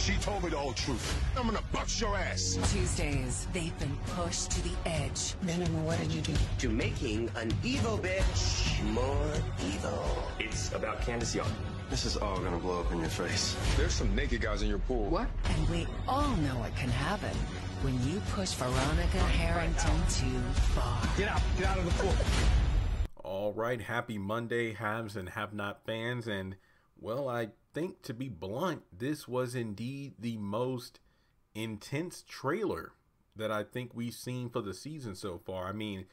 She told me the whole truth. I'm gonna bust your ass. Tuesdays, they've been pushed to the edge. Benjamin, what did you do? To making an evil bitch more evil. It's about Candace Young. This is all gonna blow up in your face. There's some naked guys in your pool. What? And we all know it can happen when you push Veronica Harrington too far. Get out of the pool. All right, happy Monday, haves and have-not fans, and well, I think to be blunt, this was indeed the most intense trailer that I think we've seen for the season so far. I mean,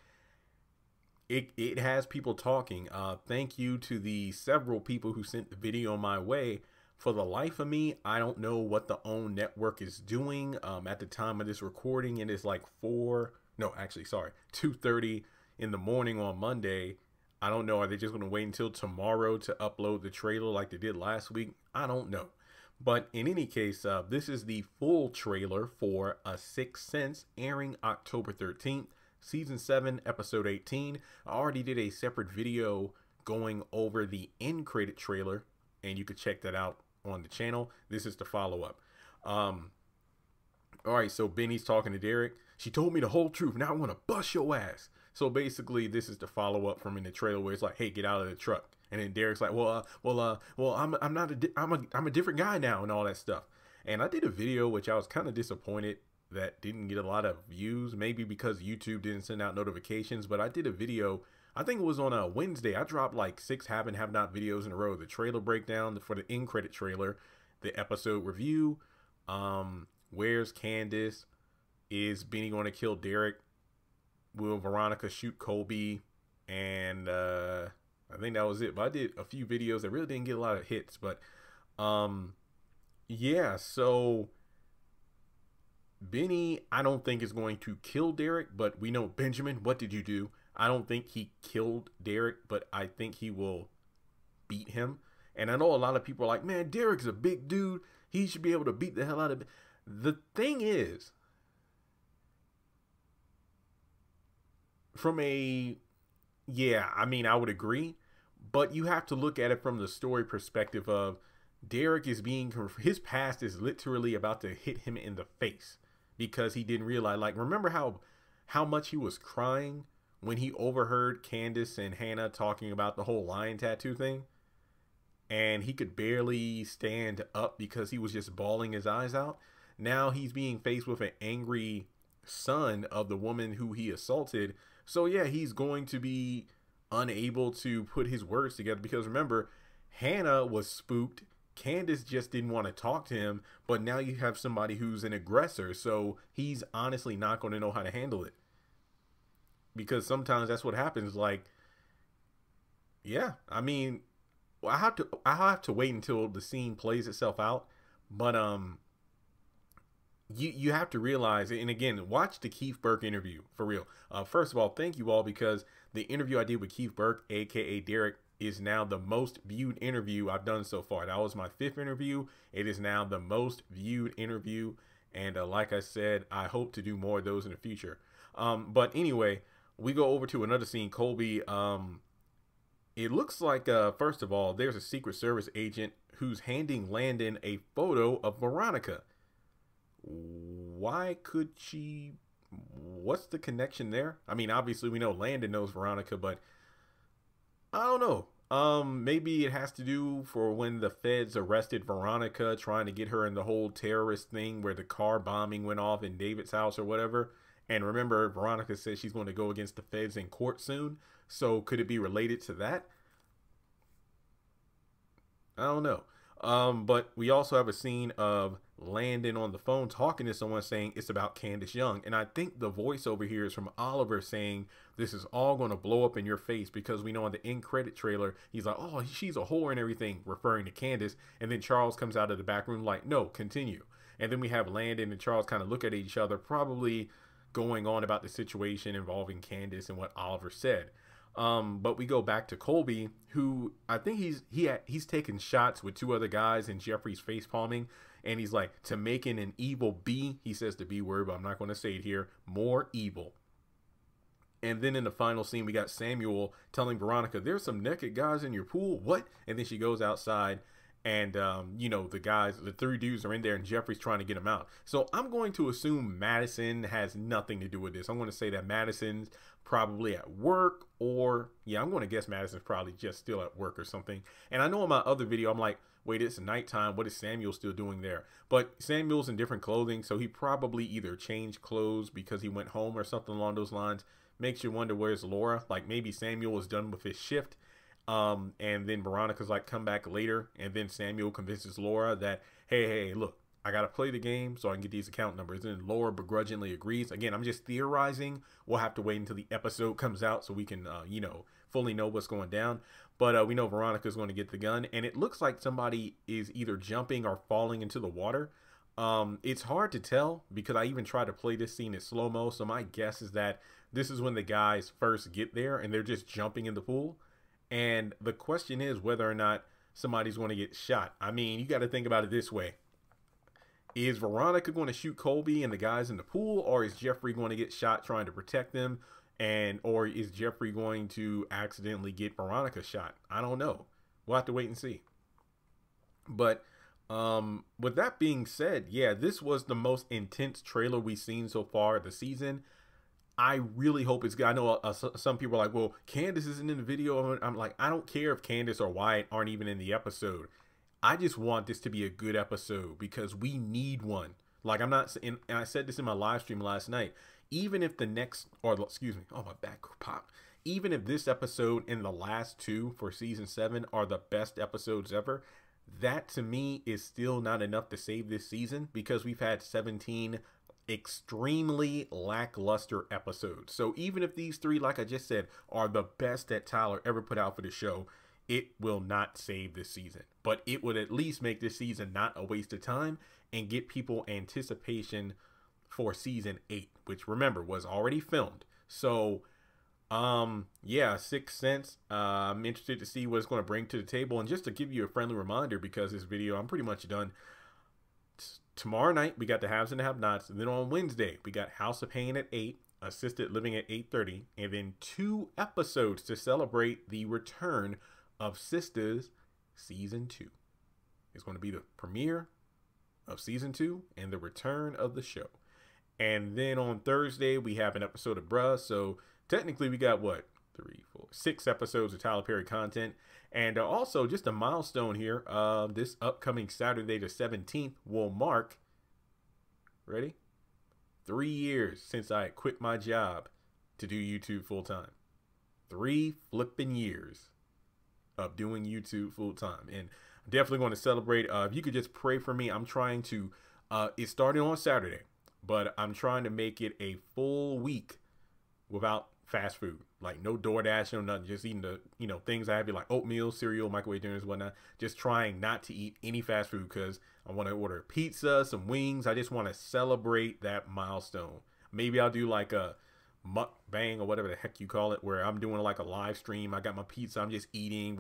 it has people talking. Thank you to the several people who sent the video my way. For the life of me, I don't know what the OWN network is doing. At the time of this recording, it is like 2:30 in the morning on Monday. I don't know. Are they just going to wait until tomorrow to upload the trailer like they did last week? I don't know. But in any case, this is the full trailer for A Sixth Sense, airing October 13th, Season 7, Episode 18. I already did a separate video going over the end credit trailer, and you could check that out on the channel. This is the follow-up. All right, so Benny's talking to Derek. She told me the whole truth. Now I want to bust your ass. So basically, this is the follow-up from in the trailer where it's like, "Hey, get out of the truck." And then Derek's like, "Well, I'm a different guy now," and all that stuff. And I did a video which I was kind of disappointed that didn't get a lot of views, maybe because YouTube didn't send out notifications. But I did a video, I think it was on a Wednesday. I dropped like 6 have and have not videos in a row. The trailer breakdown for the end credit trailer, the episode review, where's Candace, is Benny going to kill Derek, will Veronica shoot Colby, and I think that was it. But I did a few videos that really didn't get a lot of hits. But yeah, so Benny, I don't think is going to kill Derek, but we know Benjamin, what did you do? I don't think he killed Derek, but I think he will beat him. And I know a lot of people are like, "Man, Derek's a big dude. He should be able to beat the hell out of." The thing is, yeah, I mean, I would agree, but you have to look at it from the story perspective of Derek is his past is literally about to hit him in the face because he didn't realize, like, remember how much he was crying when he overheard Candace and Hannah talking about the whole lion tattoo thing, and he could barely stand up because he was just bawling his eyes out. Now he's being faced with an angry son of the woman who he assaulted. So yeah, he's going to be unable to put his words together because remember, Hannah was spooked. Candace just didn't want to talk to him, but now you have somebody who's an aggressor. So he's honestly not going to know how to handle it. Because sometimes that's what happens. Like, yeah, I mean, I have to wait until the scene plays itself out. But you have to realize, and again, watch the Keith Burke interview for real. First of all, thank you all, because the interview I did with Keith Burke, aka Derek, is now the most viewed interview I've done so far. That was my 5th interview. It is now the most viewed interview, and like I said, I hope to do more of those in the future. But anyway, we go over to another scene. Colby, it looks like, first of all, there's a Secret Service agent who's handing Landon a photo of Veronica. Why could she? What's the connection there? I mean, obviously we know Landon knows Veronica, but I don't know. Maybe it has to do for when the feds arrested Veronica, trying to get her in the whole terrorist thing where the car bombing went off in David's house or whatever. And remember, Veronica says she's going to go against the feds in court soon. So could it be related to that? I don't know. But we also have a scene of Landon on the phone talking to someone saying it's about Candace Young. And I think the voiceover here is from Oliver saying this is all going to blow up in your face, because we know in the end credit trailer, he's like, "Oh, she's a whore," and everything, referring to Candace. And then Charles comes out of the back room like, "No, continue." And then we have Landon and Charles kind of look at each other, probably going on about the situation involving Candace and what Oliver said. But we go back to Colby, who I think he's taking shots with 2 other guys, and Jeffrey's face palming, and he's like, to making an evil B, he says the B word, but I'm not going to say it here, more evil. And then in the final scene, we got Samuel telling Veronica, "There's some naked guys in your pool." What? And then she goes outside, And, you know, the three dudes are in there and Jeffrey's trying to get him out. So I'm going to assume Madison has nothing to do with this. I'm going to say that Madison's probably at work, or yeah, I'm going to guess Madison's probably just still at work or something. And I know in my other video, I'm like, wait, it's nighttime. What is Samuel still doing there? But Samuel's in different clothing, so he probably either changed clothes because he went home or something along those lines. Makes you wonder, where's Laura? Like maybe Samuel was done with his shift. And then Veronica's like, come back later. And then Samuel convinces Laura that, hey, look, I got to play the game so I can get these account numbers. And Laura begrudgingly agrees. Again, I'm just theorizing. We'll have to wait until the episode comes out so we can, you know, fully know what's going down. But we know Veronica's going to get the gun. And it looks like somebody is either jumping or falling into the water. It's hard to tell because I even tried to play this scene in slow-mo. So my guess is that this is when the guys first get there and they're just jumping in the pool. And the question is whether or not somebody's going to get shot. I mean, you got to think about it this way. Is Veronica going to shoot Colby and the guys in the pool, or is Jeffrey going to get shot trying to protect them? Or is Jeffrey going to accidentally get Veronica shot? I don't know. We'll have to wait and see. But with that being said, yeah, this was the most intense trailer we've seen so far this season. I really hope it's good. I know some people are like, well, Candace isn't in the video. I'm like, I don't care if Candace or Wyatt aren't even in the episode. I just want this to be a good episode because we need one. Like I'm not, and I said this in my live stream last night, even if the next, or excuse me, oh, my back popped. Even if this episode and the last two for season 7 are the best episodes ever, that to me is still not enough to save this season because we've had 17 extremely lackluster episodes. So even if these 3, like I just said, are the best that Tyler ever put out for the show, it will not save this season. But it would at least make this season not a waste of time and get people anticipation for season 8, which remember was already filmed. So yeah, 6 Sense. I'm interested to see what it's going to bring to the table. And just to give you a friendly reminder, because this video, I'm pretty much done. Tomorrow night, we got the Haves and the Have-Nots. And then on Wednesday, we got House of Pain at 8, Assisted Living at 8:30, and then 2 episodes to celebrate the return of Sisters Season 2. It's going to be the premiere of Season 2 and the return of the show. And then on Thursday, we have an episode of Bruh. So technically, we got, what, 3, 4, 6 episodes of Tyler Perry content. And also, just a milestone here, this upcoming Saturday the 17th will mark, ready? 3 years since I quit my job to do YouTube full-time. 3 flipping years of doing YouTube full-time. And I'm definitely going to celebrate. If you could just pray for me, I'm trying to, it started on Saturday, but I'm trying to make it a full week without fast food, like no DoorDash, no nothing, just eating the, you know, things I have, like oatmeal, cereal, microwave dinners, whatnot. Just trying not to eat any fast food because I want to order pizza, some wings. I just want to celebrate that milestone. Maybe I'll do like a mukbang or whatever the heck you call it, where I'm doing like a live stream. I got my pizza, I'm just eating.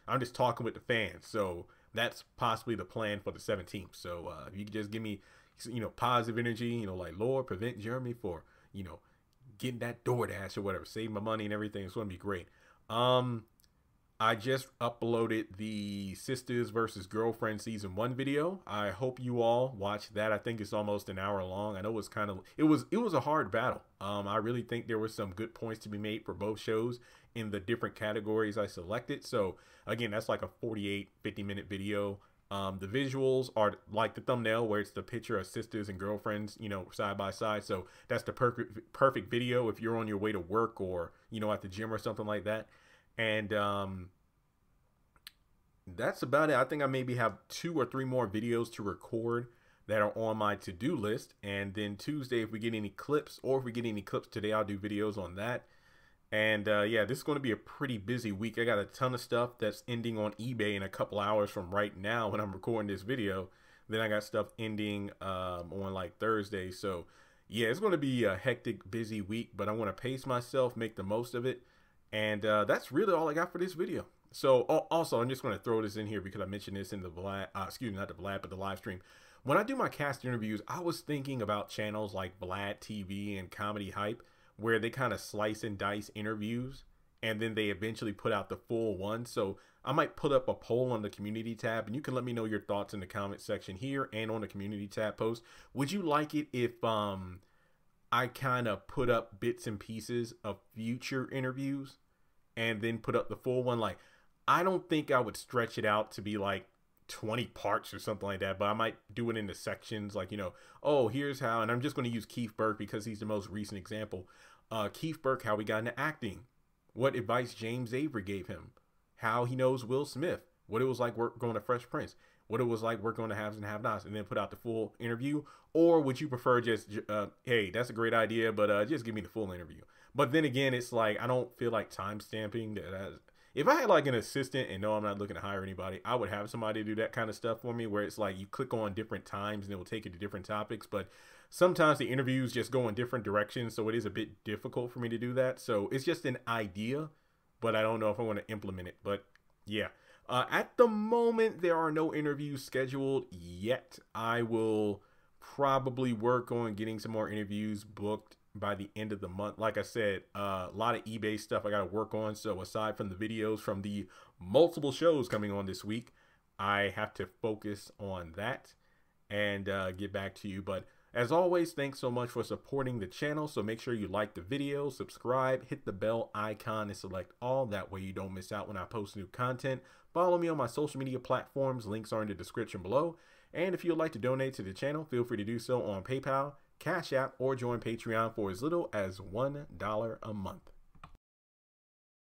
I'm just talking with the fans. So that's possibly the plan for the 17th. So if you could just give me, you know, positive energy, you know, like, Lord, prevent Jeremy for, you know, getting that DoorDash or whatever, save my money and everything. It's going to be great. I just uploaded the Sisters versus Girlfriend season 1 video. I hope you all watch that. I think it's almost an hour long. I know it's kind of, it was a hard battle. I really think there were some good points to be made for both shows in the different categories I selected. So again, that's like a 50-minute video. The visuals are like the thumbnail where it's the picture of sisters and girlfriends, you know, side by side. So that's the perfect video if you're on your way to work or, you know, at the gym or something like that. And that's about it. I think I maybe have 2 or 3 more videos to record that are on my to-do list. And then Tuesday, if we get any clips, or if we get any clips today, I'll do videos on that. And yeah, this is going to be a pretty busy week. I got a ton of stuff that's ending on eBay in a couple hours from right now when I'm recording this video. Then I got stuff ending on like Thursday. So yeah, it's going to be a hectic, busy week, but I want to pace myself, make the most of it. And that's really all I got for this video. So also, I'm just going to throw this in here because I mentioned this in the Vlad, excuse me, not the Vlad, but the live stream. When I do my cast interviews, I was thinking about channels like Vlad TV and Comedy Hype, where they kind of slice and dice interviews and then they eventually put out the full one. So I might put up a poll on the community tab, and you can let me know your thoughts in the comment section here and on the community tab post. Would you like it if I kind of put up bits and pieces of future interviews and then put up the full one? Like, I don't think I would stretch it out to be like 20 parts or something like that, but I might do it into sections, like, you know, oh, here's how, and I'm just going to use Keith Burke because he's the most recent example. Keith Burke, how he got into acting, what advice James Avery gave him, how he knows Will Smith, what it was like going to Fresh Prince, what it was like working on the Haves and Have-Nots, and then put out the full interview. Or would you prefer just, hey, that's a great idea, but just give me the full interview? But then again, it's like, I don't feel like time stamping. If I had like an assistant and no, I'm not looking to hire anybody, I would have somebody do that kind of stuff for me, where it's like you click on different times and it will take you to different topics. But sometimes the interviews just go in different directions, so it is a bit difficult for me to do that. So it's just an idea, but I don't know if I want to implement it. But yeah, at the moment, there are no interviews scheduled yet. I will probably work on getting some more interviews booked by the end of the month. Like I said, a lot of eBay stuff I got to work on. So aside from the videos from the multiple shows coming on this week, I have to focus on that and get back to you. But as always, thanks so much for supporting the channel. So make sure you like the video, subscribe, hit the bell icon, and select all. That way you don't miss out when I post new content. Follow me on my social media platforms. Links are in the description below. And if you'd like to donate to the channel, feel free to do so on PayPal, Cash App, or join Patreon for as little as $1 a month.